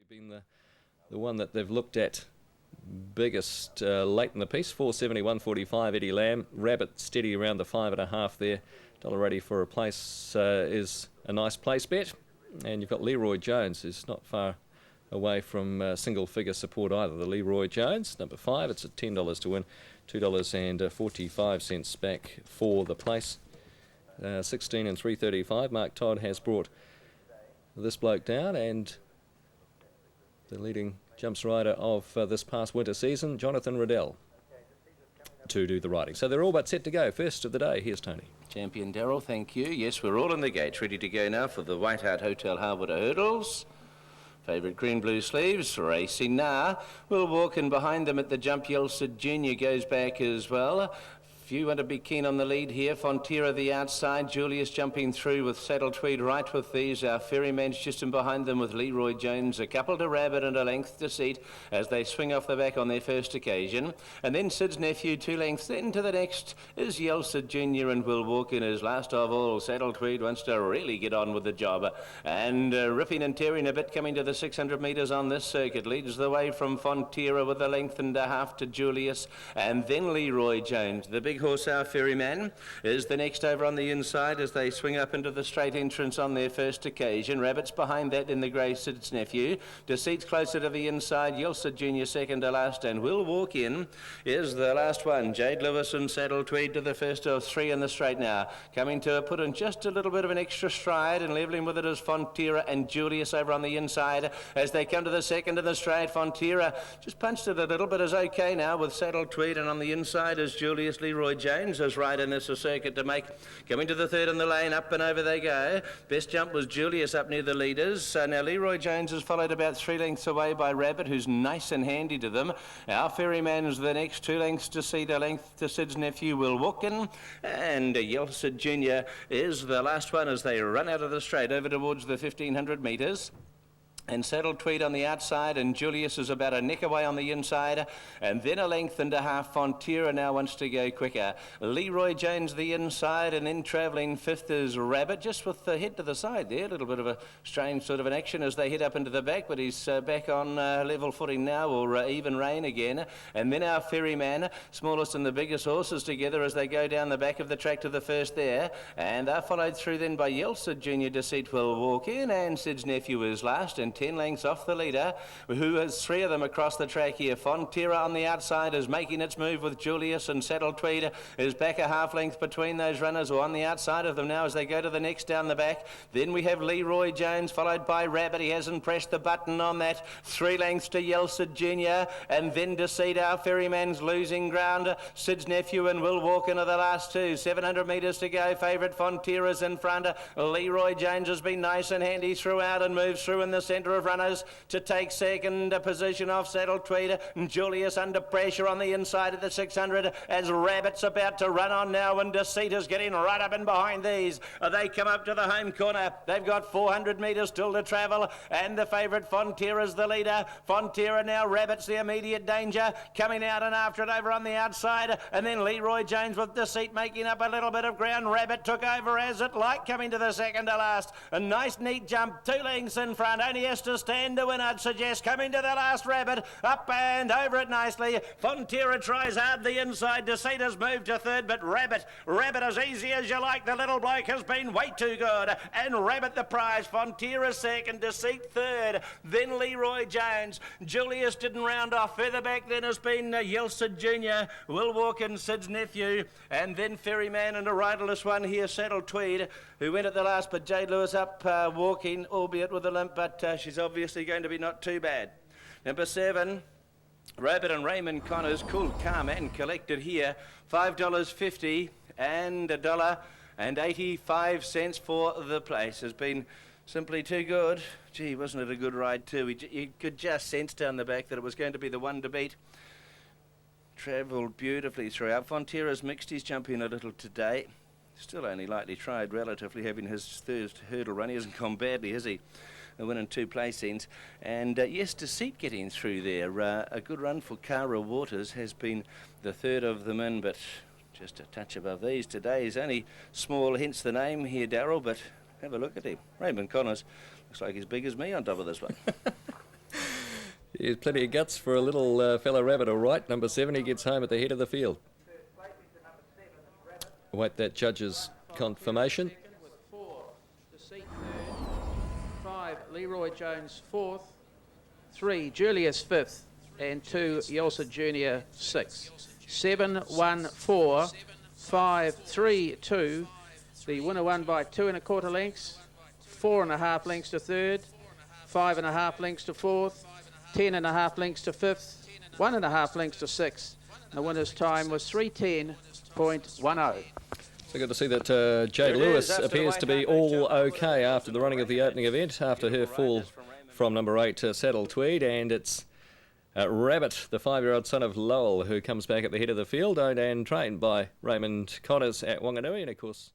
Been the one that they've looked at biggest late in the piece. 471.45 Eddie Lamb. Rabbit steady around the 5.5 there. $1.80 for a place is a nice place bet. And you've got Leroy Jones, who's not far away from single figure support either. The Leroy Jones, number 5, it's at $10 to win, $2.45 back for the place. 16 and 335. Mark Todd has brought this bloke down, and the leading jumps rider of this past winter season, Jonathan Riddell, to do the riding. So they're all but set to go. First of the day, here's Tony. Champion Darryl, thank you. Yes, we're all in the gates, ready to go now for the Whiteout Hotel Harbour hurdles. Favourite green blue sleeves racing now. We'll walk in behind them at the jump. Yelsid Jr. goes back as well. If you want to be keen on the lead here, Fonterra the outside, Julius jumping through with Saddle Tweed right with these. Our Ferryman's just in behind them with Leroy Jones, a couple to Rabbit and a length to Seat as they swing off the back on their first occasion. And then Sid's Nephew 2 lengths, then to the next is Yelsid Jr. and will walk in as last of all. Saddle Tweed wants to really get on with the job. And ripping and tearing a bit coming to the 600 metres on this circuit. Leads the way from Fonterra with a length and a half to Julius. And then Leroy Jones, the big horse, our Ferryman, is the next over on the inside as they swing up into the straight entrance on their first occasion. Rabbit's behind that in the grey, Sid's Nephew. Deceit's closer to the inside. Yelsid Jr. second to last, and will walk in is the last one. Jade Lewis and Saddle Tweed to the first of 3 in the straight now. Coming to put in just a little bit of an extra stride and levelling with it is Fonterra and Julius over on the inside as they come to the second in the straight. Fonterra just punched it a little bit, is okay now with Saddle Tweed, and on the inside is Julius. Leroy Jones as right in this a circuit to make. Coming to the third in the lane, up and over they go. Best jump was Julius up near the leaders. Now Leroy Jones is followed about 3 lengths away by Rabbit, who's nice and handy to them. Our Ferryman's the next 2 lengths to Seed, a length to Sid's Nephew will walk in, and Yelsid Jr. is the last one as they run out of the straight over towards the 1500 metres. And Saddle Tweed on the outside, and Julius is about a neck away on the inside, and then a length and a half. Fonterra now wants to go quicker. Leroy Jones the inside, and then travelling fifth is Rabbit, just with the head to the side there. A little bit of a strange sort of an action as they head up into the back, but he's back on level footing now, or even rein again. And then our Ferryman, smallest and the biggest horses together as they go down the back of the track to the first there, and they're followed through then by Yelsid Jr. Deceit will walk in, and Sid's Nephew is last, and 10 lengths off the leader, who has 3 of them across the track here. Fonterra on the outside is making its move with Julius, and Saddle Tweed is back a half length between those runners, or on the outside of them now as they go to the next down the back. Then we have Leroy Jones followed by Rabbit. He hasn't pressed the button on that. 3 lengths to Yelsid Jr. and then Deceit. Our Ferryman's losing ground. Sid's Nephew and will walk into the last 2. 700 metres to go. Favourite Fonterra's in front. Leroy Jones has been nice and handy throughout and moves through in the centre of runners to take second position off Saddle Tweed. Julius under pressure on the inside of the 600 as Rabbit's about to run on now, and Deceit is getting right up and behind these. They come up to the home corner. They've got 400 metres still to travel, and the favourite Fonterra's the leader. Fonterra now, Rabbit's the immediate danger, coming out and after it over on the outside, and then Leroy Jones with Deceit making up a little bit of ground. Rabbit took over as it like, coming to the second to last. A nice neat jump, 2 lengths in front, only has to stand to win, I'd suggest. Coming to the last, Rabbit, up and over it nicely. Fonterra tries hard the inside. Deceit has moved to third, but Rabbit as easy as you like. The little bloke has been way too good, and Rabbit the prize. Fonterra second, Deceit third, then Leroy Jones. Julius didn't round off. Further back then has been Yelsid Jr. will walk in, Sid's Nephew, and then Ferryman, and a riderless one here, Saddle Tweed, who went at the last, but Jade Lewis up walking, albeit with a limp, but she's obviously going to be not too bad. Number 7, Rabbit and Raymond Connors, cool, calm and collected here. $5.50 and $1.85 for the place. Has been simply too good. Gee, wasn't it a good ride too? You could just sense down the back that it was going to be the one to beat. Travelled beautifully throughout. Fonterra's mixed his jump in a little today. Still only lightly tried, relatively, having his third hurdle run. He hasn't gone badly, has he? A win in 2 placings. And yes, Deceit getting through there. A good run for Cara Waters, has been the third of them in, but just a touch above these today. He's only small, hence the name here, Darryl, but have a look at him. Raymond Connors looks like he's big as me on top of this one. There's plenty of guts for a little fellow rabbit, all right. Number 7, he gets home at the head of the field. Await that judge's confirmation. With 4, Deceit third. 5, Leroy Jones fourth. 3, Julius fifth. And 2, Yelsa Junior sixth. 7, 1, 4, 5, 3, 2. The winner won by 2 1/4 lengths. 4 1/2 lengths to third. 5 1/2 lengths to fourth. 10 1/2 lengths to fifth. 1 1/2 lengths to sixth. The winner's time was 3:10.10. So good to see that Jade Lewis appears to be all okay after the running of the opening event, after her fall from number 8, Saddle Tweed, and it's Rabbit, the 5-year-old son of Lowell, who comes back at the head of the field, owned and trained by Raymond Connors at Wanganui, and of course